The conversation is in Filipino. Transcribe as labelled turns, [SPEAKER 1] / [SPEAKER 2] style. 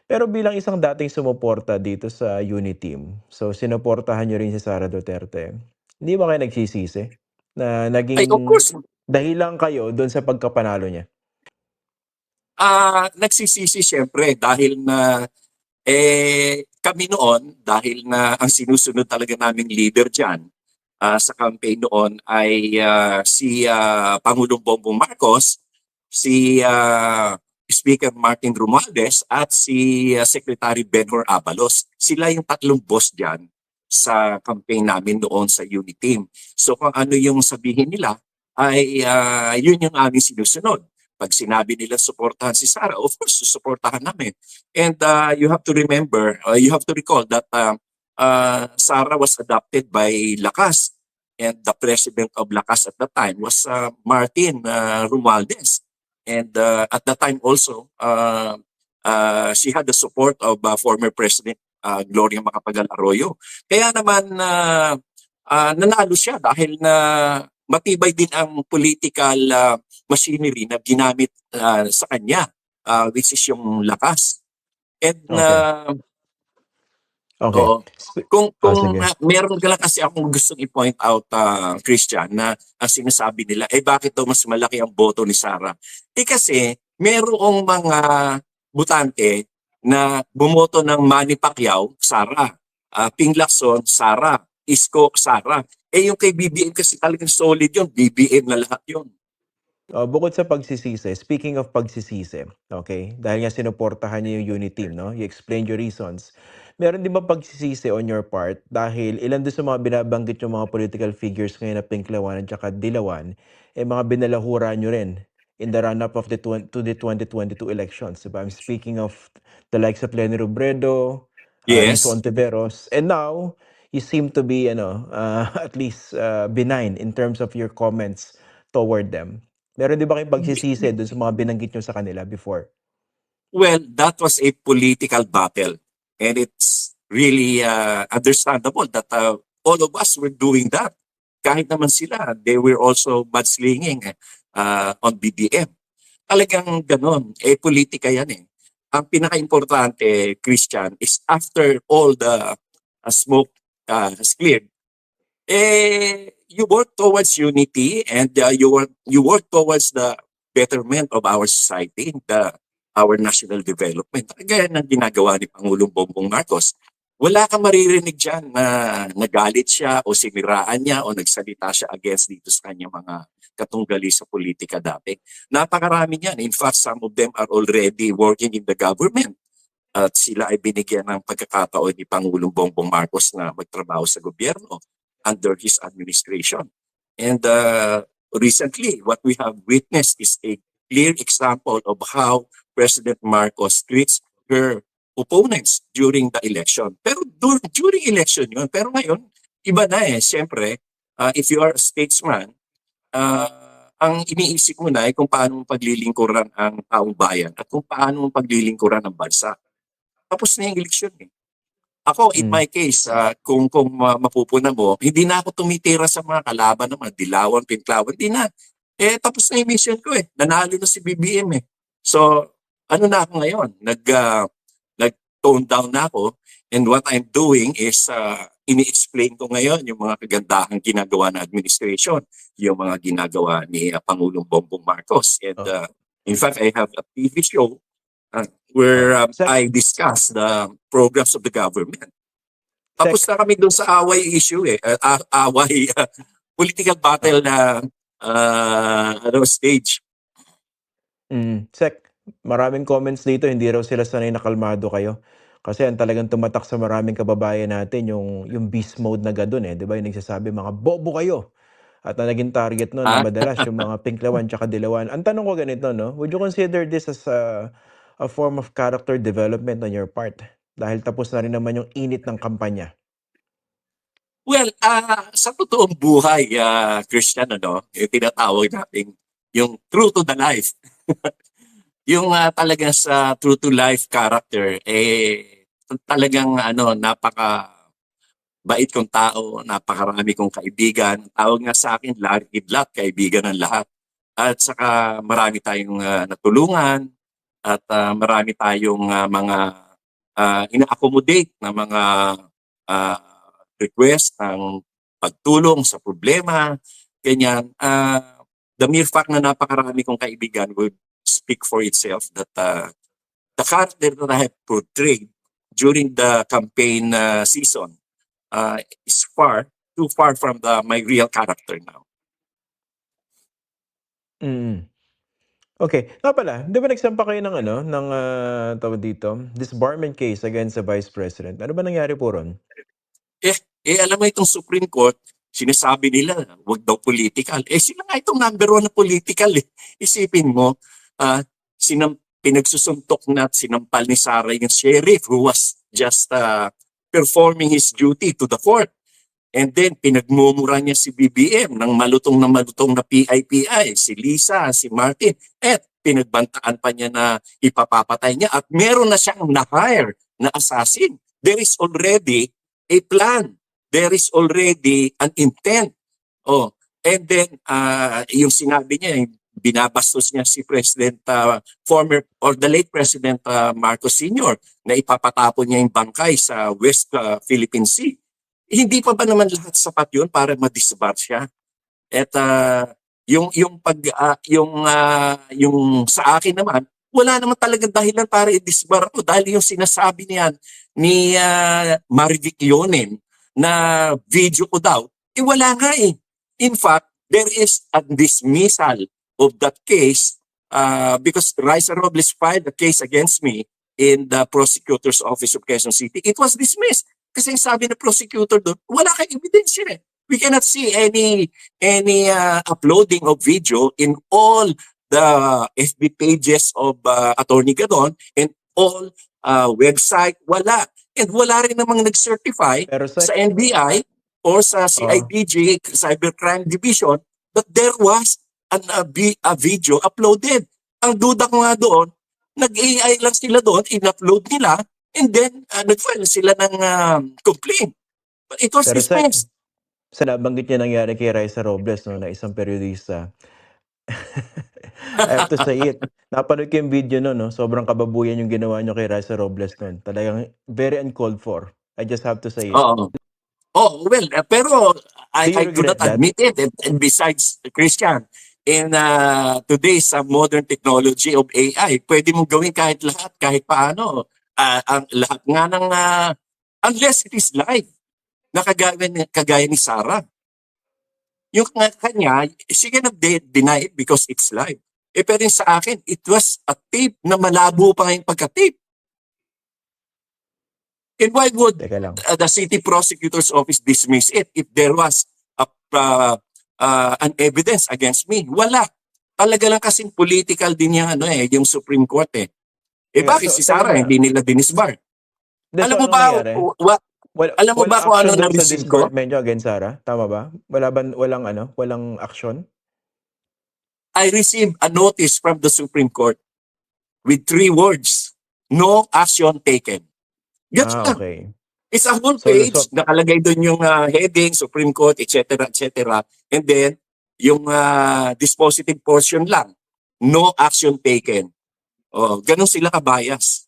[SPEAKER 1] Pero bilang isang dating sumuporta dito sa Uniteam, so sinuportahan niyo rin si Sara Duterte. Hindi ba kayo nagsisisi na
[SPEAKER 2] Ay, of
[SPEAKER 1] naging
[SPEAKER 2] course,
[SPEAKER 1] dahilan kayo dun sa pagkapanalo niya?
[SPEAKER 2] nagsisisi siyempre dahil na kami noon, dahil na ang sinusunod talaga naming leader diyan sa campaign noon ay si Pangulong Bongbong Marcos, si Speaker Martin Romualdez at si Secretary Benhur Abalos. Sila yung tatlong boss diyan sa campaign namin noon sa Uniteam. So kung ano yung sabihin nila ay yun yung aming sinusunod. Pag sinabi nila suportahan si Sara, of course, susuportahan namin. And you have to remember, you have to recall that Sara was adopted by Lakas. And the president of Lakas at the time was Martin Romualdez. And at that time also, she had the support of former President Gloria Macapagal Arroyo. Kaya naman nanalo siya dahil na matibay din ang political machinery na ginamit sa kanya, which is yung Lakas. And
[SPEAKER 1] Okay, okey.
[SPEAKER 2] oo. Kung
[SPEAKER 1] Sige.
[SPEAKER 2] meron ka lang kasi akong gustong i-point out, Christian, na ang sinasabi nila, bakit daw mas malaki ang boto ni Sara? Kasi merong mga botante na bumoto ng Manny Pacquiao, Sara. Ping Lacson, Sara. Isko, Sara. Yung kay BBM kasi talagang solid yun. BBM na lahat yun.
[SPEAKER 1] Bukod sa pagsisisi, speaking of pagsisisi, okay, dahil nga sinuportahan niyo yung Uniteam 'no, you explained your reasons. Meron din bang pagsisisi on your part dahil ilan dun sa mga binabanggit yung mga political figures ngayon na Pinklawan at tsaka Dilawan, mga binalahura niyo rin in the run-up of to the 2022 elections, 'di ba? I'm speaking of the likes of Leni Robredo, Rizzo
[SPEAKER 2] Yes.
[SPEAKER 1] Ontiveros, and now you seem to be ano, at least, benign in terms of your comments toward them. Meron din ba kayong pagsisisi dun sa mga binanggit niyo sa kanila before?
[SPEAKER 2] Well, that was a political battle. And it's really understandable that all of us were doing that. Kahit naman sila, they were also mudslinging on BBM. Talagang ganon. Politika yan eh. Ang pinaka-importante, Christian, is after all the smoke has cleared, you work towards unity and you work towards the betterment of our society, our national development. Kagaya ng ginagawa ni Pangulong Bongbong Marcos. Wala kang maririnig dyan na nagalit siya o siniraan niya o nagsalita siya against dito sa kanyang mga katunggali sa politika dati. Napakarami niyan. In fact, some of them are already working in the government at sila ay binigyan ng pagkakataon ni Pangulong Bongbong Marcos na magtrabaho sa gobyerno under his administration. And recently, what we have witnessed is a clear example of how President Marcos treats her opponents during the election. Pero during election yun. Pero ngayon, iba na eh. Siyempre, if you are a statesman, ang iniisip mo na ay kung paano mo paglilingkuran ang taong bayan at kung paano mo paglilingkuran ang bansa. Tapos na yung eleksyon eh. Ako, in
[SPEAKER 1] Hmm,
[SPEAKER 2] my case, kung mapupuna mo, hindi na ako tumitira sa mga kalaban ng mga Dilawan, Pinklawan, hindi na. Tapos na yung mission ko eh. Nanalo na si BBM eh. So, ano na ako ngayon? Nag-tone down na ako. And what I'm doing is, ini-explain ko ngayon yung mga kagandahang ginagawa ng administration, yung mga ginagawa ni Pangulong Bongbong Marcos. And
[SPEAKER 1] oh,
[SPEAKER 2] in fact, I have a TV show where
[SPEAKER 1] sec
[SPEAKER 2] I discuss the programs of the government. Tapos
[SPEAKER 1] sec
[SPEAKER 2] na kami doon sa away issue eh, away political
[SPEAKER 1] oh,
[SPEAKER 2] battle na stage.
[SPEAKER 1] sec maraming comments dito hindi raw sila sanay na kalmado kayo. Kasi ang talagang tumatak sa maraming kababayan natin yung beast mode na gano'n, 'di ba, yung nagsasabi, "Mga bobo kayo." At ang naging target nun na
[SPEAKER 2] Ah,
[SPEAKER 1] madalas yung mga Pinklawan tsaka Dilawan. Ang tanong ko ganito 'no, would you consider this as a form of character development on your part? Dahil tapos na rin naman yung init ng kampanya.
[SPEAKER 2] well, sa totoong buhay, Christian, yung tinatawag natin, yung true to the life. Yung talaga sa true to life character, talagang napaka bait kong tao, napakarami kong kaibigan. Tawag nga sa akin, Larry Kidlat, kaibigan ng lahat. At saka marami tayong natulungan at marami tayong mga ina-accommodate na mga ah, request ng pagtulong sa problema, ganyan. The mere fact na napakarami kong kaibigan would speak for itself that the character that I have portrayed during the campaign season is too far from my real character now.
[SPEAKER 1] Mm. Okay, nga pala, 'di ba nagsampa kayo ng ano, ng, tawag dito, disbarment case against the Vice President. Ano ba nangyari po ro'n?
[SPEAKER 2] Alam mo itong Supreme Court, sinasabi nila, wag daw political. Sila nga itong number one na political eh. Isipin mo, pinagsusuntok na at sinampal ni Sara yung sheriff who was just performing his duty to the court. And then, pinagmumura niya si BBM ng malutong na PIPI, si Lisa, si Martin. At pinagbantaan pa niya na ipapapatay niya at meron na siyang na-hire na assassin. There is already a plan. There is already an intent. Oh, and then yung sinabi niya, yung binabastos niya si President former or the late President Marcos Sr. na ipapatapon niya yung bangkay sa West Philippine Sea. Hindi pa ba naman lahat sapat yun para ma-disbar siya? At yung sa akin naman, wala naman talagang dahilan para i-disbar ako dahil yung sinasabi niyan ni Marivic Leonen na video ko daw, wala nga eh. In fact, there is a dismissal of that case because Raisa Robles filed a case against me in the prosecutor's office of Quezon City. It was dismissed kasi sabi ng prosecutor doon, wala kang ebidensya eh. We cannot see any uploading of video in all the FB pages of Attorney Gadon and all website, wala. And wala rin namang nag-certify
[SPEAKER 1] Pero
[SPEAKER 2] sa NBI or sa CIDG, Cybercrime Division, that there was a video uploaded. Ang duda ko nga doon, nag-AI lang sila doon, in-upload nila, and then nag-file sila ng complaint. But it was
[SPEAKER 1] Pero
[SPEAKER 2] dismissed.
[SPEAKER 1] sa nabanggit niya nangyari kay Raisa Robles 'no, na isang periodista. I have to say it, napanood ko yung video nun 'no, sobrang kababuyan yung ginawa niyo kay Raisa Robles nun. Talagang very uncalled for. I just have to say it.
[SPEAKER 2] Oo. Oh, well, pero
[SPEAKER 1] Do you
[SPEAKER 2] I do not
[SPEAKER 1] regret that?
[SPEAKER 2] admit it. And besides, Christian, in today's modern technology of AI, pwede mong gawin kahit lahat, kahit paano. Ang lahat nga ng, unless it is live, na kagaya ni Sarah. Yung kanya, she cannot deny it because it's live. Pero yung sa akin, it was a tape na malabo pa yung pagka-tape. And why would
[SPEAKER 1] Teka lang.
[SPEAKER 2] the city prosecutor's office dismiss it if there was an evidence against me? Wala. Talaga lang kasing political din yung Supreme Court eh.
[SPEAKER 1] Teka,
[SPEAKER 2] Bakit si Sarah hindi nila dinisbar? Alam mo
[SPEAKER 1] ano
[SPEAKER 2] ba,
[SPEAKER 1] nangyari?
[SPEAKER 2] alam mo ba kung ano
[SPEAKER 1] action doon sa
[SPEAKER 2] na-receive ko?
[SPEAKER 1] disbarment niyo against Sarah? Tama ba? Walang action?
[SPEAKER 2] I received a notice from the Supreme Court with 3 words. No action taken. Gets na.
[SPEAKER 1] Okay.
[SPEAKER 2] It's a whole
[SPEAKER 1] So,
[SPEAKER 2] page,
[SPEAKER 1] lusot.
[SPEAKER 2] nakalagay doon yung heading, Supreme Court, etc., etc. And then, yung dispositive portion lang, no action taken. Oh, ganun sila kabayas.